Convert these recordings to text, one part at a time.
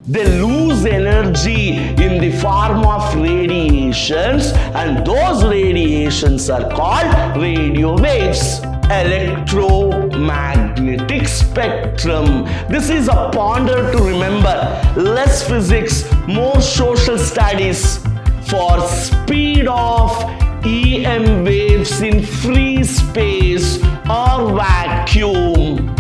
they lose energy in the form of radiations, and those radiations are called radio waves. Electromagnetic spectrum. This is a ponder to remember. Less physics, more social studies. For speed of EM waves in free space or vacuum.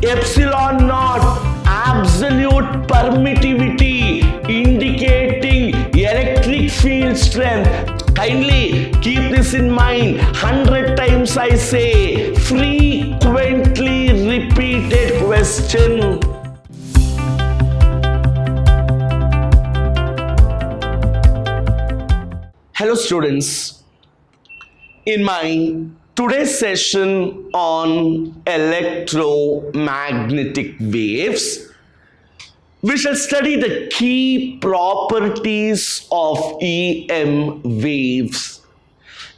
Epsilon naught, absolute permittivity, indicating electric field strength. Kindly keep this in mind. 100 times I say, frequently repeated question. Hello students. In my today's session on electromagnetic waves, we shall study the key properties of EM waves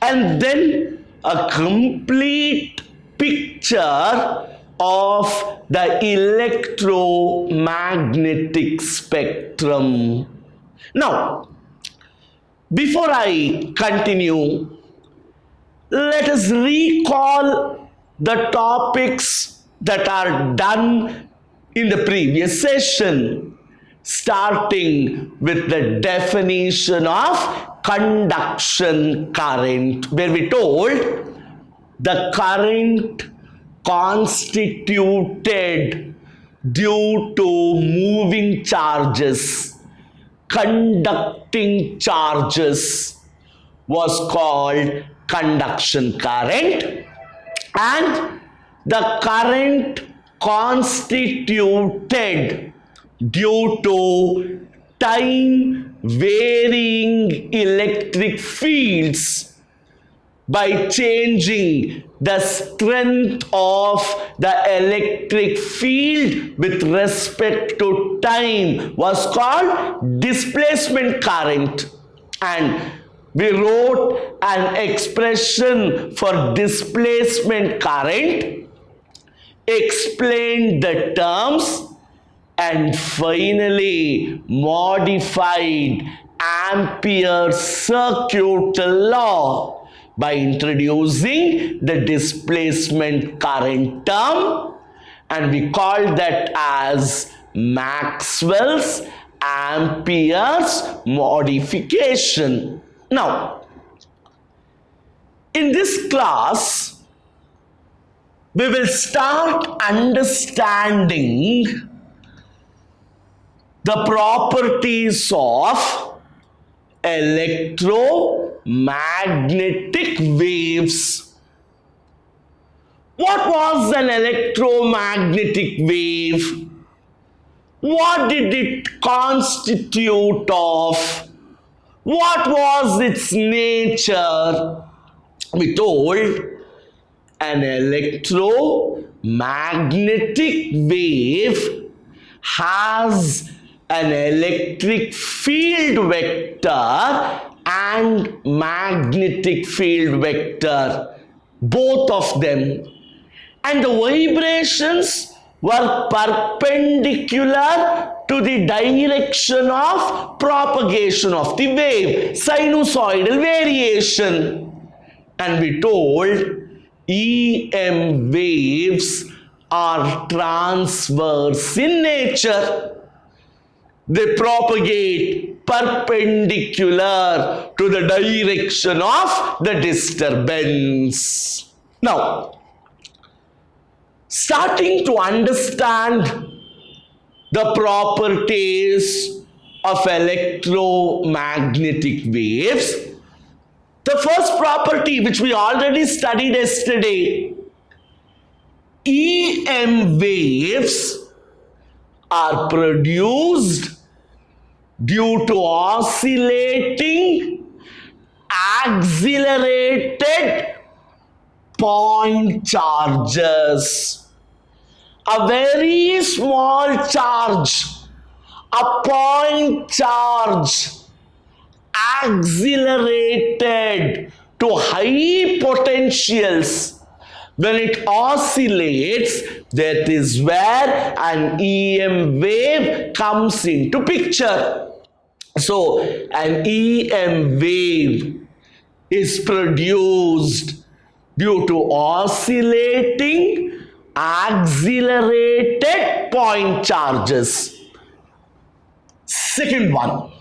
and then a complete picture of the electromagnetic spectrum. Now, before I continue, let us recall the topics that are done in the previous session, starting with the definition of conduction current, where we told the current constituted due to moving charges, conducting charges, was called conduction current, and the current constituted due to time varying electric fields by changing the strength of the electric field with respect to time was called displacement current. And we wrote an expression for displacement current, explained the terms, and finally modified Ampere's circuit law by introducing the displacement current term, and we called that as Maxwell's Ampere's modification. Now, in this class, we will start understanding the properties of electromagnetic waves. What was an electromagnetic wave? What did it constitute of? What was its nature? We told an electromagnetic wave has an electric field vector and magnetic field vector, both of them, and the vibrations were perpendicular to the direction of propagation of the wave, sinusoidal variation. And we told EM waves are transverse in nature. They propagate perpendicular to the direction of the disturbance. Now, starting to understand the properties of electromagnetic waves, the first property which we already studied yesterday, EM waves are produced due to oscillating, accelerated point charges. A very small charge, a point charge, accelerated to high potentials. When it oscillates, That is where an EM wave comes into picture. So an EM wave is produced due to oscillating accelerated point charges. Second one,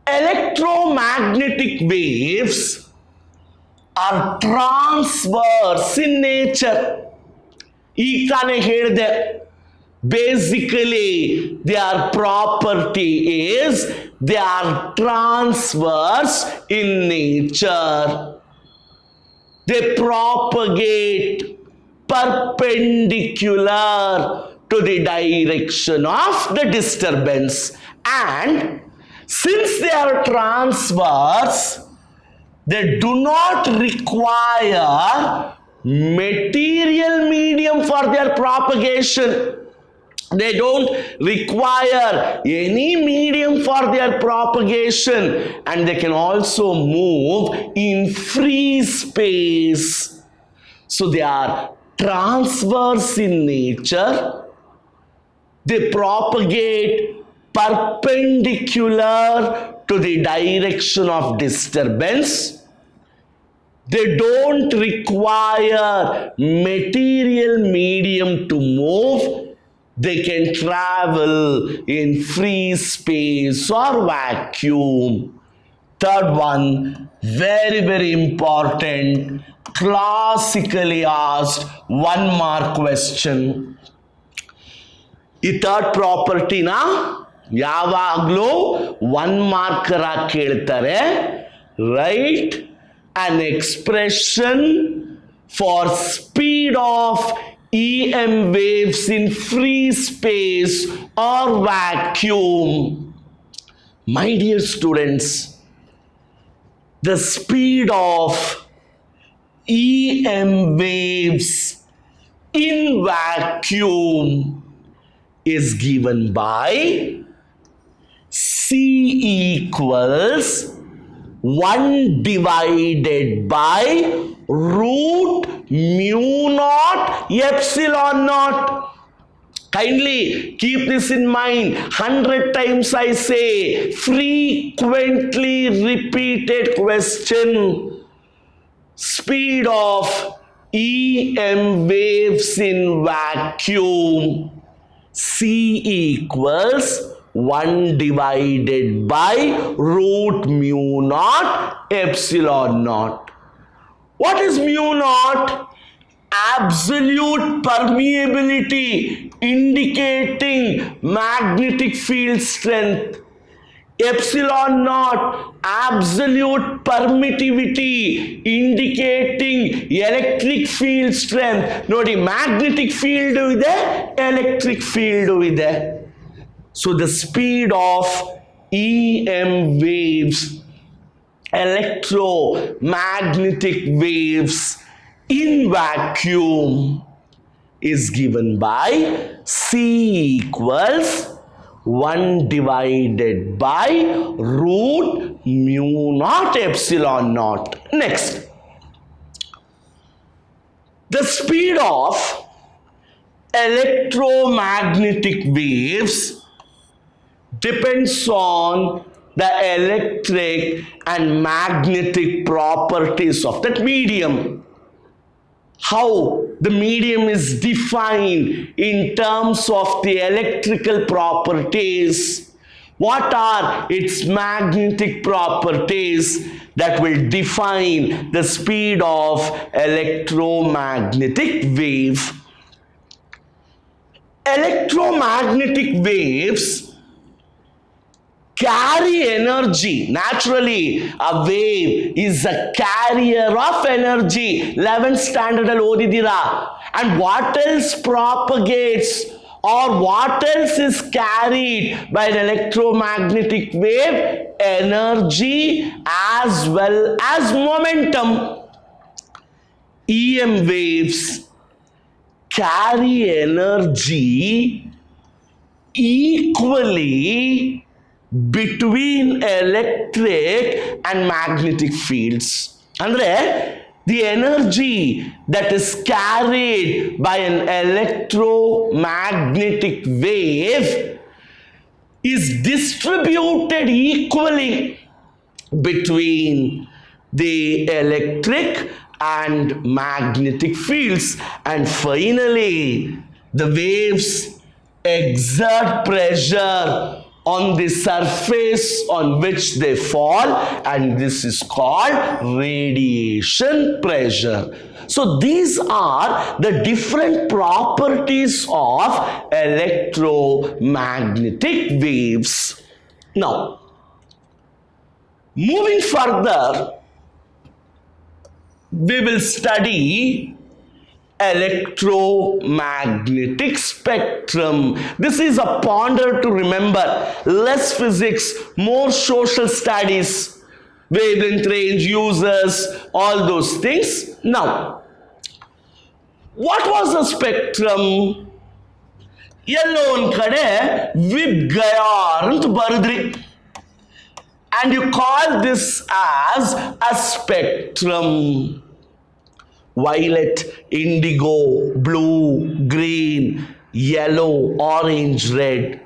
electromagnetic waves are transverse in nature. Basically, their property is they are transverse in nature. They propagate perpendicular to the direction of the disturbance, and since they are transverse, they do not require material medium for their propagation. They don't require any medium for their propagation, and they can also move in free space. So they are transverse in nature. They propagate perpendicular to the direction of disturbance. They don't require material medium to move. They can travel in free space or vacuum. Third one, very, very important, classically asked 1 mark question. The third property na ಯಾವಾಗಲೂ 1 marker ಆಗಿ ಕೇಳ್ತಾರೆ. Write an expression for speed of EM waves in free space or vacuum. My dear students, the speed of EM waves in vacuum is given by C equals 1 divided by root mu naught epsilon naught. Kindly keep this in mind. 100 times I say, frequently repeated question. Speed of EM waves in vacuum. C equals 1 divided by root mu naught epsilon naught. What is mu naught? Absolute permeability, indicating magnetic field strength. Epsilon naught, absolute permittivity, indicating electric field strength. Nodi, magnetic field ಇದೆ, electric field ಇದೆ. So the speed of EM waves, electromagnetic waves in vacuum is given by C equals 1 divided by root mu naught epsilon naught. Next, the speed of electromagnetic waves depends on the electric and magnetic properties of that medium. How the medium is defined in terms of the electrical properties. What are its magnetic properties that will define the speed of electromagnetic wave? Electromagnetic waves carry energy. Naturally, a wave is a carrier of energy. 11th standard al odidira. And what else propagates or what else is carried by an electromagnetic wave? Energy as well as momentum. EM waves carry energy equally between electric and magnetic fields. Andre the energy that is carried by an electromagnetic wave is distributed equally between the electric and magnetic fields, and finally the waves exert pressure on the surface on which they fall, and this is called radiation pressure. So these are the different properties of electromagnetic waves. Now, moving further, we will study electromagnetic spectrum. This is a ponder to remember. Less physics, more social studies, wavelength range, users, all those things. Now, what was a spectrum? Yellow on kade Vidhyaashram ant baradri, and you call this as a spectrum. Violet, indigo, blue, green, yellow, orange, red.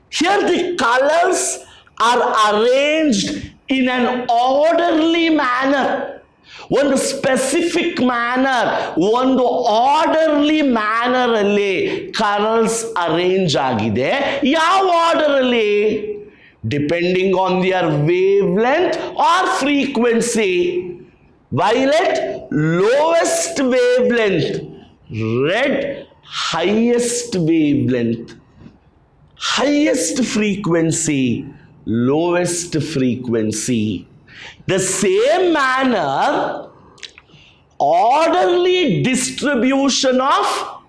Here the colors are arranged in an orderly manner. One specific manner, one orderly manner alli colors arrange agide. Yav order alli? Depending on their wavelength or frequency. Violet, lowest wavelength. Red, highest wavelength. Highest frequency, lowest frequency. The same manner, orderly distribution of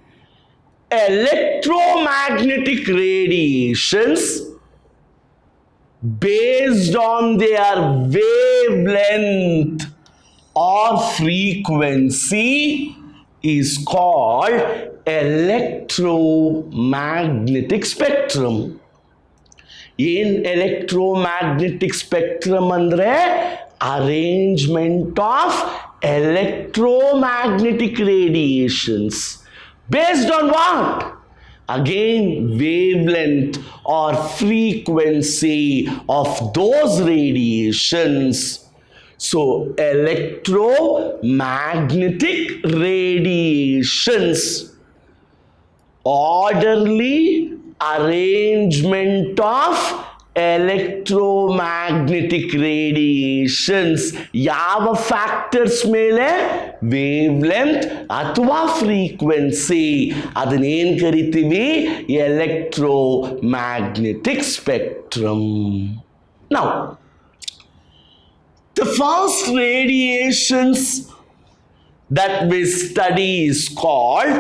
electromagnetic radiations based on their wavelength or frequency is called electromagnetic spectrum. In electromagnetic spectrum andre arrangement of electromagnetic radiations based on what? Again, wavelength or frequency of those radiations. So, electromagnetic radiations, orderly arrangement of electromagnetic radiations. ಯಾವ factors ಮೇಲೆ? Wavelength ಅಥವಾ frequency. ಅದನ್ನೇನು ಕರಿತೀವಿ? Electromagnetic spectrum. Now, the first radiations that we study is called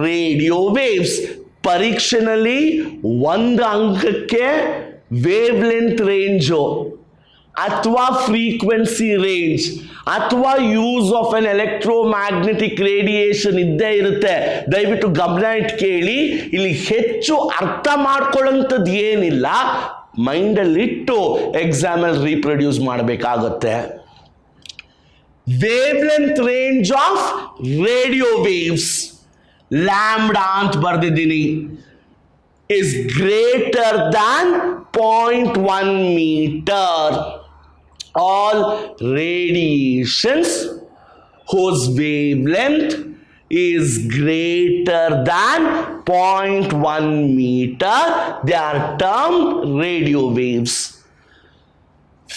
radio waves. ಪರೀಕ್ಷೆನಲ್ಲಿ ಒಂದು ಅಂಕಕ್ಕೆ wavelength range ಅಥವಾ frequency range ಅಥವಾ use of N electromagnetic radiation ಇದ್ದೇ ಇರುತ್ತೆ. ದಯವಿಟ್ಟು ಗಮನ ಇಟ್ಟು ಕೇಳಿ, ಇಲ್ಲಿ ಹೆಚ್ಚು ಅರ್ಥ ಮಾಡ್ಕೊಳ್ಳೋಂಥದ್ದು ಏನಿಲ್ಲ, ಮೈಂಡಲ್ಲಿ ಇಟ್ಟು ಎಕ್ಸಾಮಲ್ಲಿ ರೀಪ್ರೊಡ್ಯೂಸ್ ಮಾಡಬೇಕಾಗುತ್ತೆ. Wavelength range of radio waves lambda ಅಂತ ಬರ್ದಿದ್ದೀನಿ is greater than 0.1 meter. All radiations whose wavelength is greater than 0.1 meter, they are termed radio waves.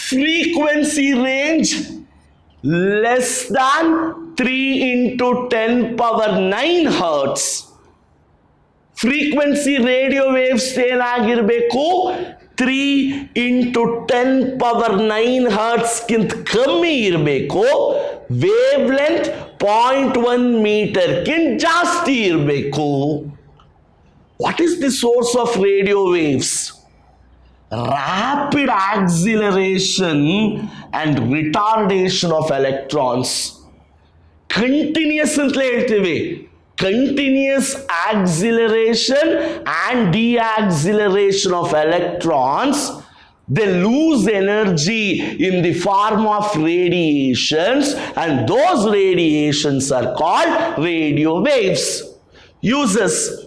Frequency range less than 3 into 10 power 9 hertz. Frequency radio waves ಏನಾಗಿರಬೇಕು? 3 into 10 power 9 hertz ಕಿಂತ ಕಮ್ಮಿ ಇರಬೇಕು. Wavelength 0.1 meter ಕಿಂತ ಜಾಸ್ತಿ ಇರಬೇಕು. What is the source of radio waves? Rapid acceleration and retardation of electrons. Continuous ಅಂತಲೇ ಹೇಳ್ತೀವಿ. Continuous acceleration and deacceleration of electrons they lose energy in the form of radiations, and those radiations are called radio waves. Uses: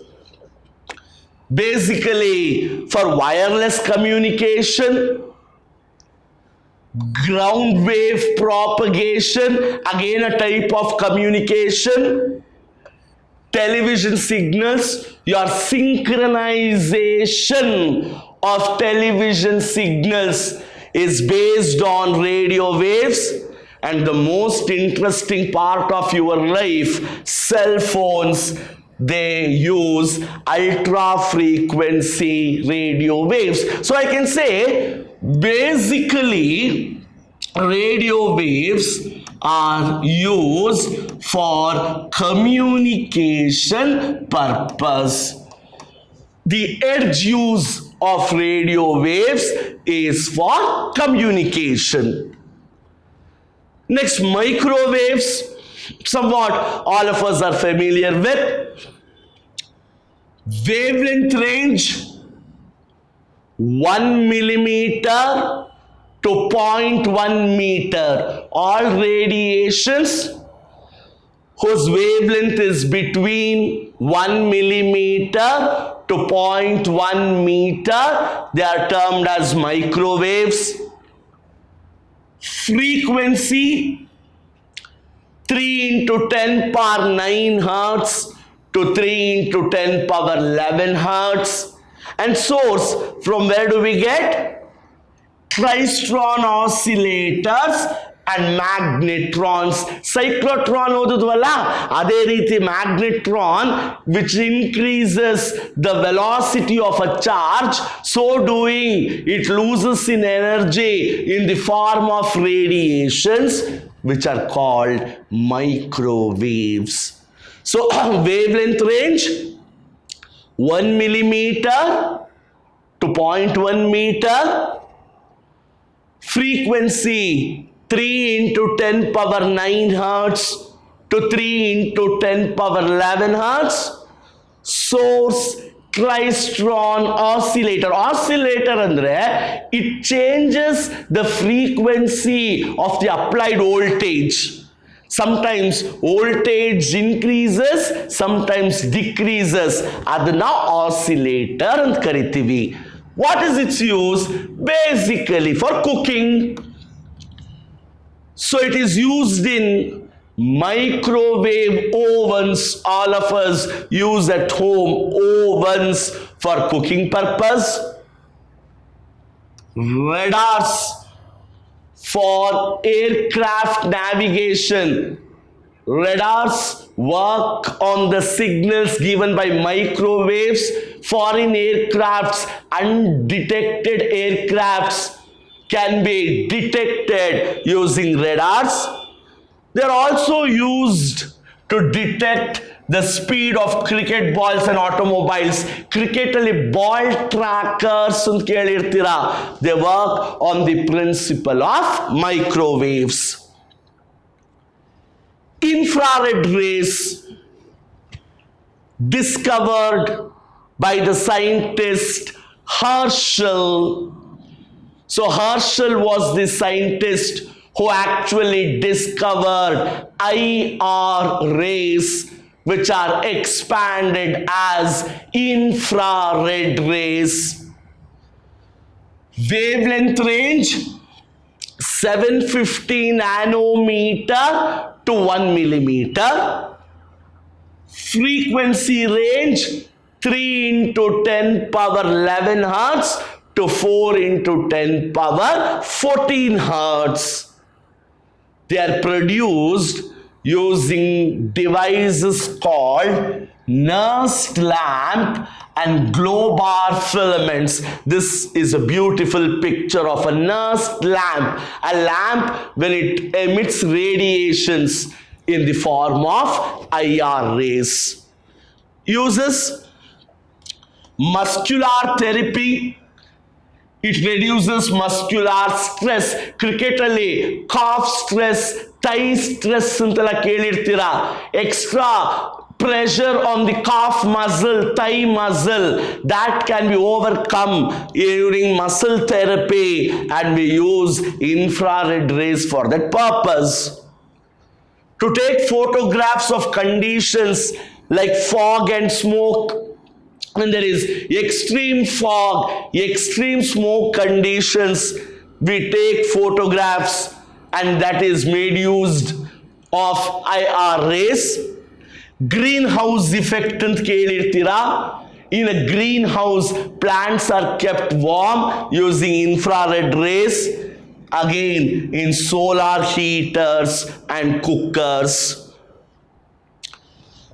basically for wireless communication, ground wave propagation, again a type of communication, television signals, your synchronization of television signals is based on radio waves, and the most interesting part of your life, cell phones, they use ultra frequency radio waves. So I can say basically radio waves are used for communication purpose. The edge use of radio waves is for communication. Next, microwaves, somewhat all of us are familiar with. Wavelength range 1 millimeter to 0.1 meter. All radiations whose wavelength is between 1 millimeter to 0.1 meter, they are termed as microwaves. Frequency 3 into 10 power 9 hertz to 3 into 10 power 11 hertz. And source, from where do we get? Klystron oscillators and magnetrons. Cyclotron odudvalla, ade reeti magnetron, which increases the velocity of a charge, so doing it loses in energy in the form of radiations, which are called microwaves. So wavelength range 1 millimeter to 0.1 meter. Frequency 3 into 10 power 9 hertz to 3 into 10 power 11 hertz. Source Klystron oscillator. Oscillator andre, it changes the frequency of the applied voltage. Sometimes voltage increases, sometimes decreases. Adna oscillator ant karitivi. What is its use? Basically for cooking. So it is used in microwave ovens. All of us use at home ovens for cooking purpose. Radars for aircraft navigation. Radars work on the signals given by microwaves. Foreign aircrafts, undetected aircrafts can be detected using radars. They are also used to detect the speed of cricket balls and automobiles. Cricket ali ball trackers ant kelirtira. They work on the principle of microwaves. Infrared rays discovered by the scientist Herschel. So Herschel was the scientist who actually discovered IR rays, which are expanded as infrared rays. Wavelength range 750 nanometer to 1 millimeter. Frequency range 3 into 10 power 11 hertz to 4 into 10 power 14 hertz. They are produced using devices called nursed lamp and glow bar filaments. This is a beautiful picture of a nursed lamp. A lamp when it emits radiations in the form of IR rays. Uses: muscular therapy. It reduces muscular stress. Cricket calf stress, thigh stress antala kelirtira. Extra pressure on the calf muscle, thigh muscle, that can be overcome during muscle therapy, and we use infrared rays for that purpose. To take photographs of conditions like fog and smoke, when there is extreme fog, extreme smoke conditions, we take photographs, and that is made use of IR rays. Greenhouse effect ಅಂತ ಕೇಳಿರ್ತೀರಾ. In a greenhouse, plants are kept warm using infrared rays. Again, in solar heaters and cookers.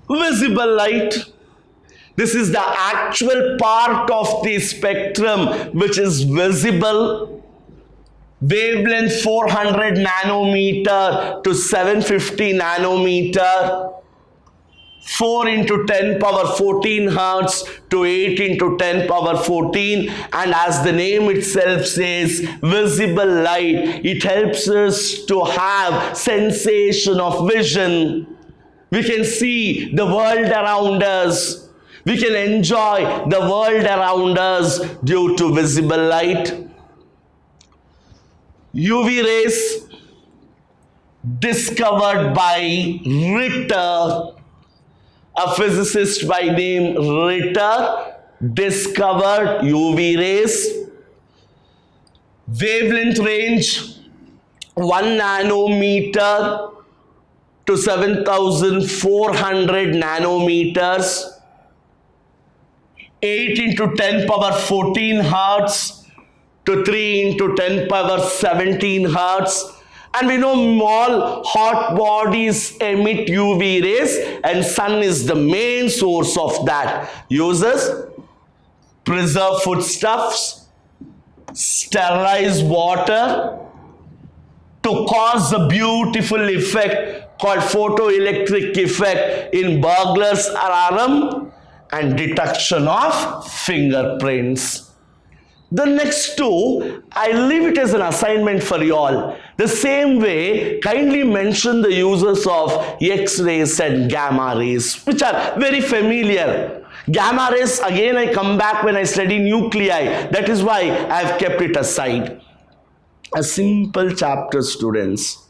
Visible light. This is the actual part of the spectrum which is visible. Wavelength 400 nanometer to 750 nanometer. 4 into 10 power 14 hertz to 8 into 10 power 14, and as the name itself says, visible light, it helps us to have sensation of vision. We can see the world around us. We can enjoy the world around us due to visible light. UV rays discovered by Ritter, a physicist by name Ritter, discovered UV rays. Wavelength range 1 nanometer to 7,400 nanometers. 8 into 10 power 14 hertz to 3 into 10 power 17 hertz. And we know all hot bodies emit UV rays, and sun is the main source of that. Uses preserve foodstuffs, sterilize water to cause a beautiful effect called photoelectric effect in burglar's alarm and detection of fingerprints. The next two, I leave it as an assignment for you all. The same way, kindly mention the uses of X-rays and gamma rays, which are very familiar. Gamma rays, again I come back when I study nuclei. That is why I have kept it aside. A simple chapter, students.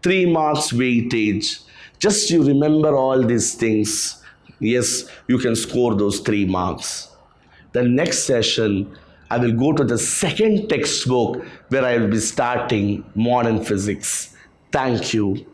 3 marks weightage. Just you remember all these things. Yes, you can score those 3 marks. The next session, I will go to the second textbook where I will be starting modern physics. Thank you.